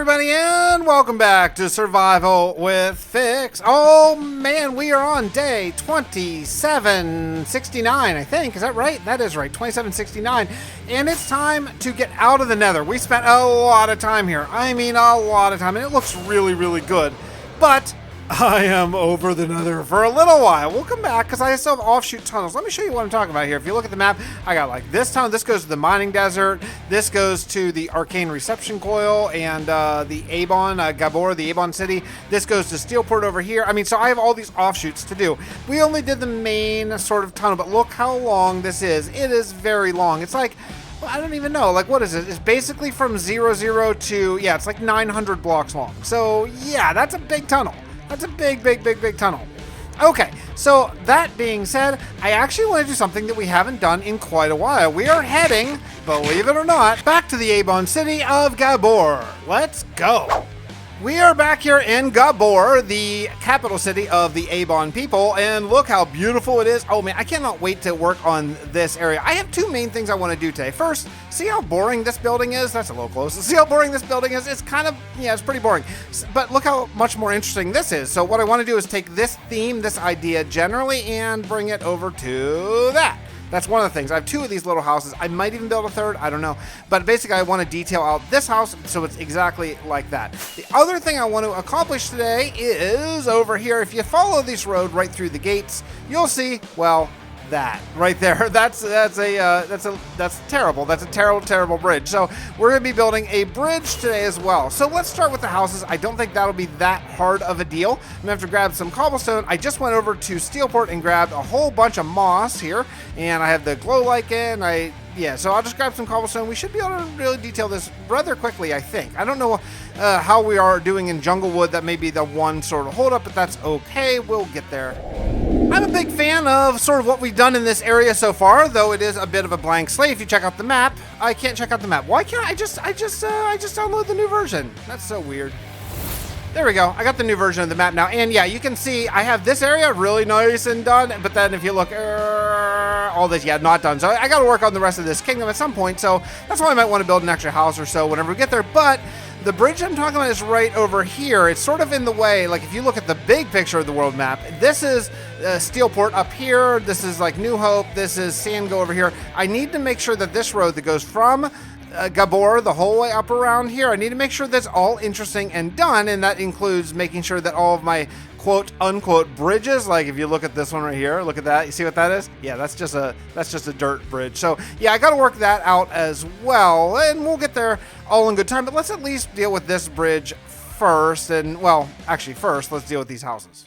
everybody, and welcome back to Survival with Fix. Oh man, we are on day 2769, I think. Is that right? That is right, 2769. And it's time to get out of the nether. We spent a lot of time here. I mean, a lot of time, and it looks really, really good. But I am over the nether for a little while. We'll come back because I still have offshoot tunnels. Let me show you what I'm talking about here. If you look at the map, I got like this tunnel. This goes to the mining desert. This goes to the arcane reception coil and the Abon, Gabor, the Abon city. This goes to Steelport over here. I mean, so I have all these offshoots to do. We only did the main sort of tunnel, but look how long this is. It is very long. It's like, well, I don't even know. Like, what is it? It's basically from 00 to, yeah, it's like 900 blocks long. So, yeah, that's a big tunnel. That's a big, big, big, big tunnel. Okay, so that being said, I actually want to do something that we haven't done in quite a while. We are heading, believe it or not, back to the Abon city of Gabor. Let's go. We are back here in Gabor, the capital city of the Abon people, and look how beautiful it is. Oh man, I cannot wait to work on this area. I have two main things I want to do today. First, see how boring this building is? That's a little close. See how boring this building is? It's kind of, yeah, it's pretty boring. But look how much more interesting this is. So what I want to do is take this theme, this idea generally, and bring it over to that. That's one of the things. I have two of these little houses. I might even build a third. I don't know. But basically, I want to detail out this house so it's exactly like that. The other thing I want to accomplish today is over here. If you follow this road right through the gates, you'll see, well, that right there. That's terrible. That's a terrible bridge. So we're going to be building a bridge today as well. So let's start with the houses. I don't think that'll be that hard of a deal. I'm gonna have to grab some cobblestone. I just went over to Steelport and grabbed a whole bunch of moss here, and I have the glow lichen. So I'll just grab some cobblestone. We should be able to really detail this rather quickly, I think. I don't know how we are doing in jungle wood. That may be the one sort of holdup, but that's okay. We'll get there. I'm a big fan of sort of what we've done in this area so far, though it is a bit of a blank slate. If you check out the map, I can't check out the map. Why can't I just download the new version? That's so weird. There we go. I got the new version of the map now. And yeah, you can see I have this area really nice and done. But then if you look, all this, yeah, not done. So I got to work on the rest of this kingdom at some point. So that's why I might want to build an extra house or so whenever we get there. But the bridge I'm talking about is right over here. It's sort of in the way. Like if you look at the big picture of the world map, this is Steelport up here. This is like New Hope. This is Sandgo over here. I need to make sure that this road that goes from Gabor the whole way up around here, I need to make sure that's all interesting and done, and that includes making sure that all of my quote unquote bridges, like if you look at this one right here, look at that, you see what that is? Yeah, that's just a dirt bridge. So yeah, I got to work that out as well, and we'll get there all in good time. But let's at least deal with this bridge first, and well, actually first let's deal with these houses.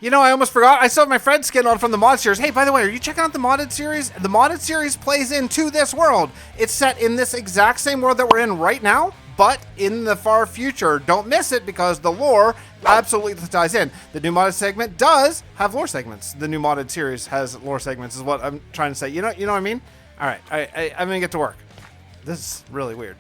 You know, I almost forgot. I still have my Fred skin on from the mod series. Hey, by the way, are you checking out the modded series? The modded series plays into this world. It's set in this exact same world that we're in right now, but in the far future. Don't miss it because the lore absolutely ties in. The new modded segment does have lore segments. The new modded series has lore segments is what I'm trying to say. You know what I mean? All right, I'm going to get to work. This is really weird.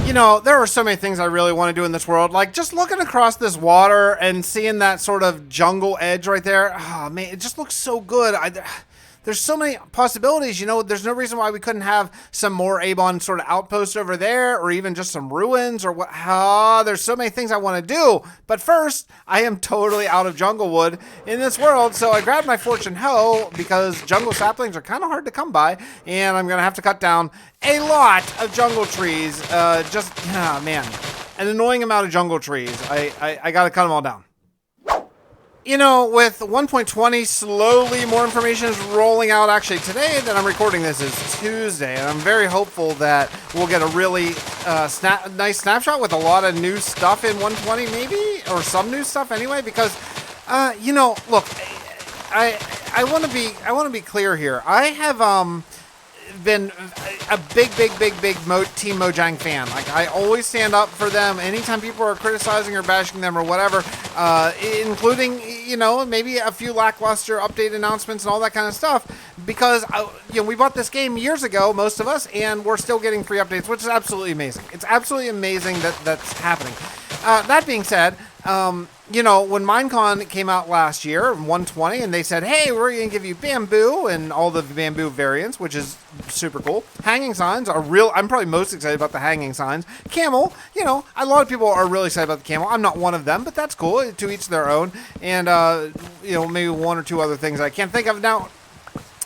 You know, there are so many things I really want to do in this world. Like just looking across this water and seeing that sort of jungle edge right there. Oh man, it just looks so good. There's so many possibilities, you know, there's no reason why we couldn't have some more Abon sort of outposts over there, or even just some ruins or what. There's so many things I want to do. But first, I am totally out of jungle wood in this world. So I grabbed my fortune hoe because jungle saplings are kind of hard to come by. And I'm going to have to cut down a lot of jungle trees. Man, an annoying amount of jungle trees. I got to cut them all down. You know, with 1.20, slowly more information is rolling out. Actually, today that I'm recording this is Tuesday, and I'm very hopeful that we'll get a really nice snapshot with a lot of new stuff in 120, maybe, or some new stuff anyway. Because, you know, look, I want to be clear here. I have been a big Team Mojang fan. Like I always stand up for them anytime people are criticizing or bashing them or whatever, including, you know, maybe a few lackluster update announcements and all that kind of stuff, because you know, we bought this game years ago, most of us, and we're still getting free updates, which is absolutely amazing. It's absolutely amazing that that's happening. That being said, you know, when Minecon came out last year, 120, and they said, hey, we're going to give you bamboo and all the bamboo variants, which is super cool. Hanging signs are real. I'm probably most excited about the hanging signs. Camel, you know, a lot of people are really excited about the camel. I'm not one of them, but that's cool. To each their own. And, you know, maybe one or two other things I can't think of now.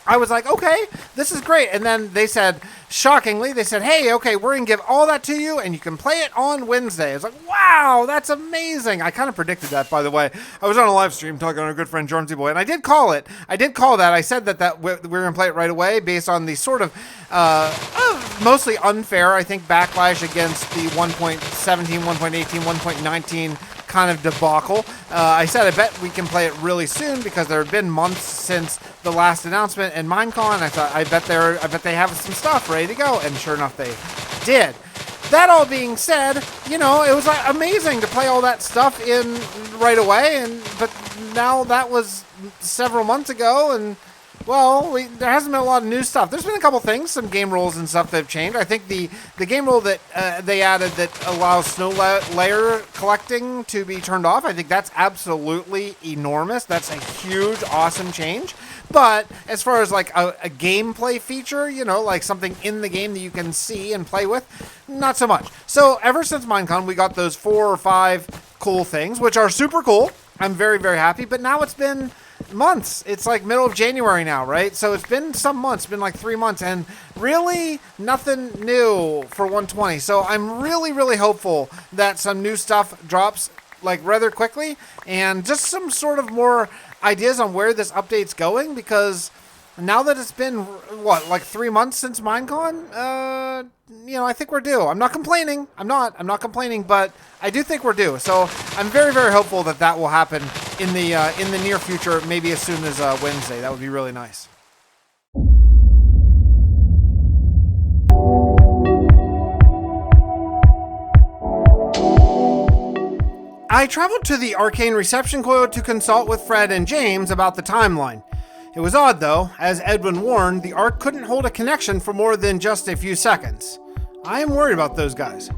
I was like, okay, this is great. And then they said, shockingly, they said, hey, okay, we're going to give all that to you and you can play it on Wednesday. I was like, wow, that's amazing. I kind of predicted that, by the way. I was on a live stream talking to our good friend Jermsyboy, and I did call it. I did call that. I said that we were going to play it right away based on the sort of mostly unfair, I think, backlash against the 1.17, 1.18, 1.19 kind of debacle. I said, I bet we can play it really soon because there have been months since the last announcement in Minecon. I thought, I bet they have some stuff ready to go, and sure enough, they did. That all being said, you know, it was amazing to play all that stuff in right away, but now that was several months ago, and well, there hasn't been a lot of new stuff. There's been a couple things, some game rules and stuff that have changed. I think the game rule that they added that allows snow layer collecting to be turned off, I think that's absolutely enormous. That's a huge, awesome change. But as far as like a gameplay feature, you know, like something in the game that you can see and play with, not so much. So ever since Minecon, we got those 4 or 5 cool things, which are super cool. I'm very, very happy. But now it's been months. It's like middle of January now, right? So it's been some months, it's been like 3 months, and really nothing new for 120. So I'm really, really hopeful that some new stuff drops like rather quickly, and just some sort of more ideas on where this update's going, because now that it's been, what, like 3 months since Minecon, you know, I think we're due. I'm not complaining. I'm not complaining, but I do think we're due. So I'm very, very hopeful that that will happen in the near future, maybe as soon as Wednesday. That would be really nice. I traveled to the Arcane Reception Coil to consult with Fred and James about the timeline. It was odd, though. As Edwin warned, the Ark couldn't hold a connection for more than just a few seconds. I am worried about those guys.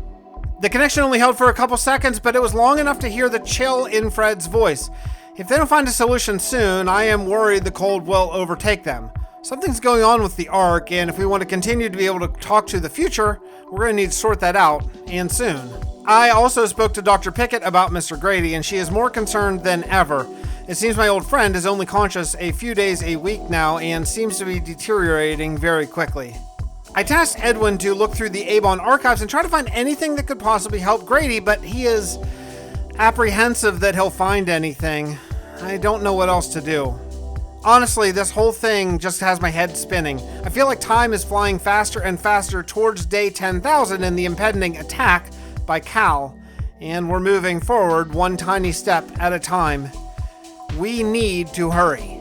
The connection only held for a couple seconds, but it was long enough to hear the chill in Fred's voice. If they don't find a solution soon, I am worried the cold will overtake them. Something's going on with the Ark, and if we want to continue to be able to talk to the future, we're going to need to sort that out, and soon. I also spoke to Dr. Pickett about Mr. Grady, and she is more concerned than ever. It seems my old friend is only conscious a few days a week now and seems to be deteriorating very quickly. I tasked Edwin to look through the Abon archives and try to find anything that could possibly help Grady, but he is apprehensive that he'll find anything. I don't know what else to do. Honestly, this whole thing just has my head spinning. I feel like time is flying faster and faster towards day 10,000 and the impending attack by Cal, and we're moving forward one tiny step at a time. We need to hurry.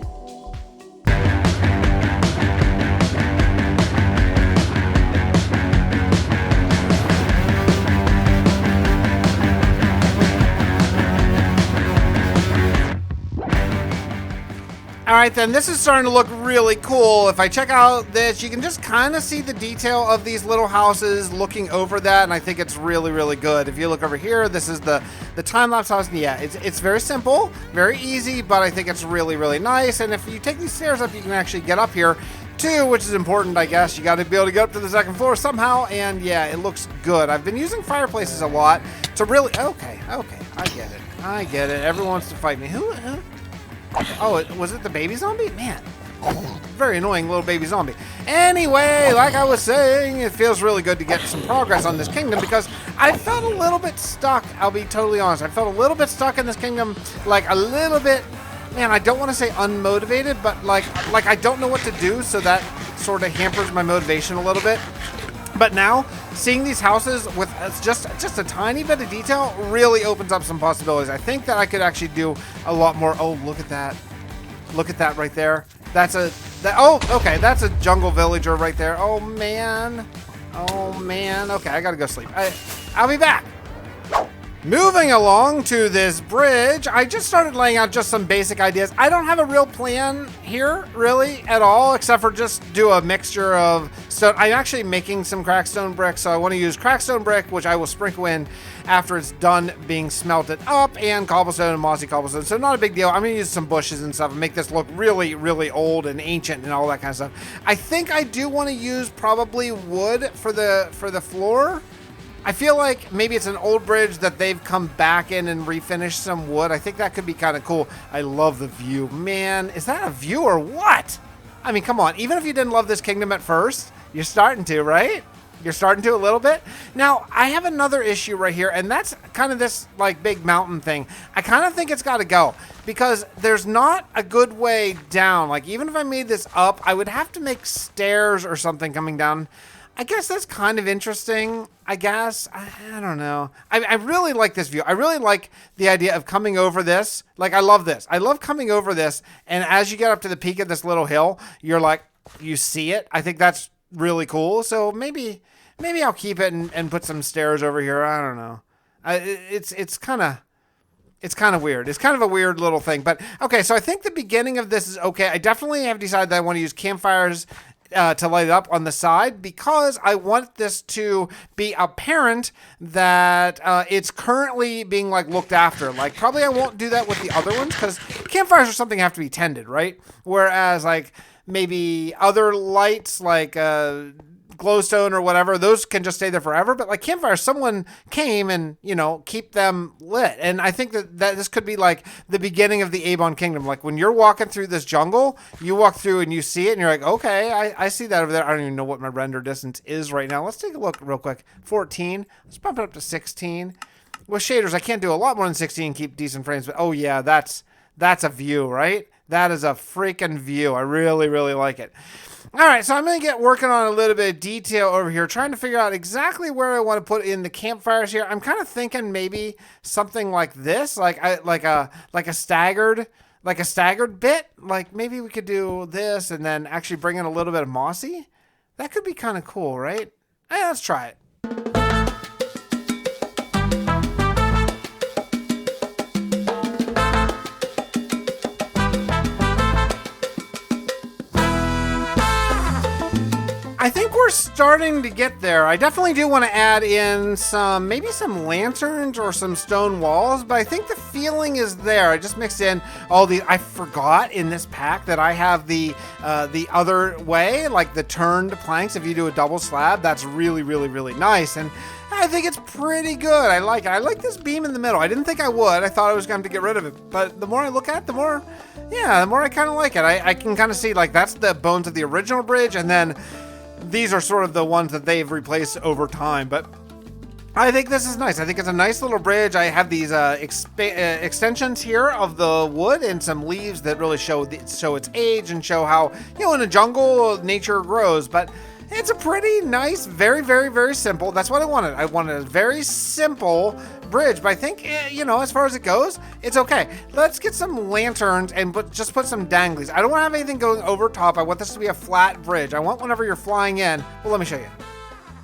Alright then, this is starting to look really cool. If I check out this, you can just kind of see the detail of these little houses looking over that, and I think it's really, really good. If you look over here, this is the time-lapse house. Yeah, it's very simple, very easy, but I think it's really, really nice. And if you take these stairs up, you can actually get up here too, which is important, I guess. You got to be able to get up to the second floor somehow, and yeah, it looks good. I've been using fireplaces a lot to really... Okay, I get it. Everyone wants to fight me. Who? Oh, was it the baby zombie? Man, very annoying little baby zombie. Anyway, like I was saying, it feels really good to get some progress on this kingdom because I felt a little bit stuck. I'll be totally honest. I felt a little bit stuck in this kingdom, like a little bit, man, I don't want to say unmotivated, but like I don't know what to do, so that sort of hampers my motivation a little bit. But now, seeing these houses with just a tiny bit of detail really opens up some possibilities. I think that I could actually do a lot more. Oh, look at that. Look at that right there. Okay, that's a jungle villager right there. Oh, man. Okay, I gotta go sleep. I'll be back. Moving along to this bridge, I just started laying out just some basic ideas. I don't have a real plan here, really, at all, except for just do a mixture of stone. I'm actually making some crackstone bricks, so I want to use crackstone brick, which I will sprinkle in after it's done being smelted up, and cobblestone and mossy cobblestone, so not a big deal. I'm going to use some bushes and stuff and make this look really, really old and ancient and all that kind of stuff. I think I do want to use probably wood for the floor. I feel like maybe it's an old bridge that they've come back in and refinished some wood. I think that could be kind of cool. I love the view. Man, is that a view or what? I mean, come on. Even if you didn't love this kingdom at first, you're starting to, right? You're starting to a little bit. Now, I have another issue right here, and that's kind of this like big mountain thing. I kind of think it's got to go because there's not a good way down. Like, even if I made this up, I would have to make stairs or something coming down. I guess that's kind of interesting, I guess. I don't know. I really like this view. I really like the idea of coming over this. Like, I love this. I love coming over this. And as you get up to the peak of this little hill, you're like, you see it. I think that's really cool. So maybe I'll keep it and put some stairs over here. I don't know. It's kind of weird. It's kind of a weird little thing. But, okay, so I think the beginning of this is okay. I definitely have decided that I want to use campfires to light it up on the side because I want this to be apparent that it's currently being like looked after. Like probably I won't do that with the other ones because campfires are something that have to be tended, right? Whereas like maybe other lights like glowstone or whatever, those can just stay there forever. But like campfires, someone came and, you know, keep them lit. And I think that this could be like the beginning of the Abon kingdom. Like when you're walking through this jungle, you walk through and you see it and you're like, okay, I see that over there. I don't even know what my render distance is right now. Let's take a look real quick. 14. Let's bump it up to 16. With shaders, I can't do a lot more than 16, keep decent frames. But oh yeah, that's a view, right? That is a freaking view. I really, really like it. All right, so I'm going to get working on a little bit of detail over here, trying to figure out exactly where I want to put in the campfires here. I'm kind of thinking maybe something like this, like a staggered bit. Like maybe we could do this and then actually bring in a little bit of mossy. That could be kind of cool, right? Hey, let's try it. I think we're starting to get there. I definitely do want to add in maybe some lanterns or some stone walls, but I think the feeling is there. I just mixed in all the, I forgot in this pack that I have the other way, like the turned planks. If you do a double slab, that's really, really, really nice. And I think it's pretty good. I like it. I like this beam in the middle. I didn't think I would. I thought I was going to have to get rid of it. But the more I look at it, the more I kind of like it. I can kind of see like that's the bones of the original bridge, and then these are sort of the ones that they've replaced over time, but I think this is nice. I think it's a nice little bridge. I have these extensions here of the wood and some leaves that really show its age and show how, you know, in a jungle, nature grows, but it's a pretty nice, very, very, very simple. That's what I wanted. I wanted a very simple bridge, but I think, you know, as far as it goes, it's okay. Let's get some lanterns and just put some danglies. I don't want to have anything going over top. I want this to be a flat bridge. I want whenever you're flying in, well, let me show you.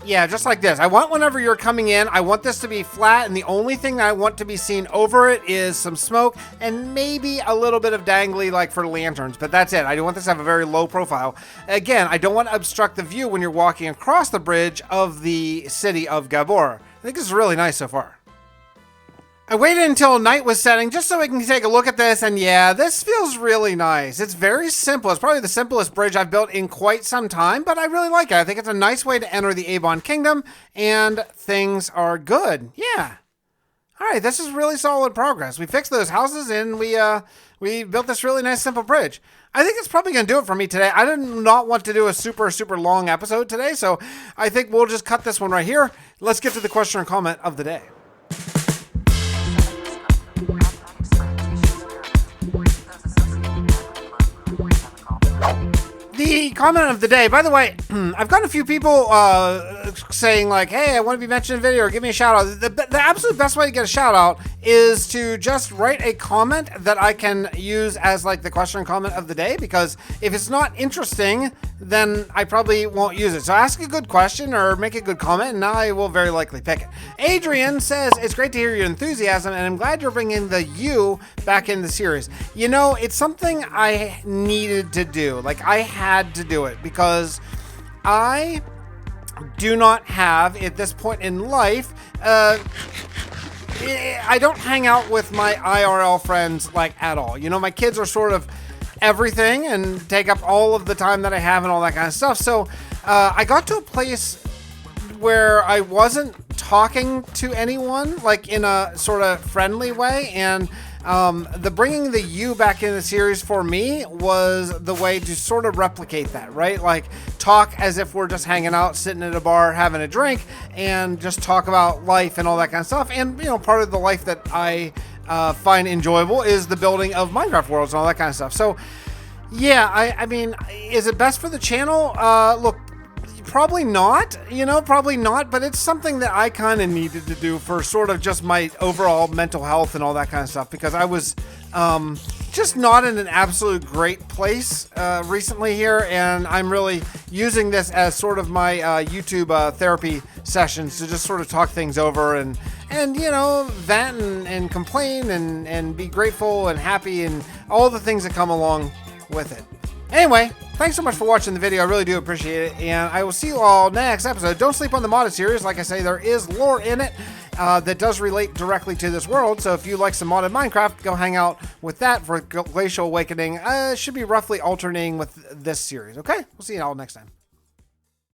Yeah, just like this. I want whenever you're coming in, I want this to be flat, and the only thing that I want to be seen over it is some smoke and maybe a little bit of dangly like for lanterns, but that's it. I don't want this to have a very low profile. Again, I don't want to obstruct the view when you're walking across the bridge of the city of Gabor. I think this is really nice so far. I waited until night was setting just so we can take a look at this, and yeah, this feels really nice. It's very simple. It's probably the simplest bridge I've built in quite some time, but I really like it. I think it's a nice way to enter the Abon Kingdom, and things are good. Yeah. All right, this is really solid progress. We fixed those houses, and we built this really nice, simple bridge. I think it's probably going to do it for me today. I did not want to do a super, super long episode today, so I think we'll just cut this one right here. Let's get to the question and comment of the day. The comment of the day, by the way, I've gotten a few people saying like, hey, I want to be mentioned in a video or give me a shout out, the absolute best way to get a shout out is to just write a comment that I can use as like the question and comment of the day, because if it's not interesting, then I probably won't use it. So ask a good question or make a good comment and I will very likely pick it. Adrian says, it's great to hear your enthusiasm and I'm glad you're bringing the you back in the series. You know, it's something I needed to do. Like, I had to do it because I do not have, at this point in life, I don't hang out with my IRL friends like at all. You know, my kids are sort of everything and take up all of the time that I have and all that kind of stuff. So I got to a place where I wasn't talking to anyone like in a sort of friendly way, and the bringing the you back in the series for me was the way to sort of replicate that, right? Like talk as if we're just hanging out, sitting at a bar, having a drink, and just talk about life and all that kind of stuff. And, you know, part of the life that I find enjoyable is the building of Minecraft worlds and all that kind of stuff. So yeah, I mean, is it best for the channel? Look, probably not, you know, probably not, but it's something that I kind of needed to do for sort of just my overall mental health and all that kind of stuff, because I was just not in an absolute great place recently here, and I'm really using this as sort of my YouTube therapy sessions to just sort of talk things over and you know, vent and complain and be grateful and happy and all the things that come along with it. Anyway, thanks so much for watching the video. I really do appreciate it, and I will see you all next episode. Don't sleep on the modded series. Like I say, there is lore in it that does relate directly to this world, so if you like some modded Minecraft, go hang out with that for Glacial Awakening. It should be roughly alternating with this series, okay? We'll see you all next time.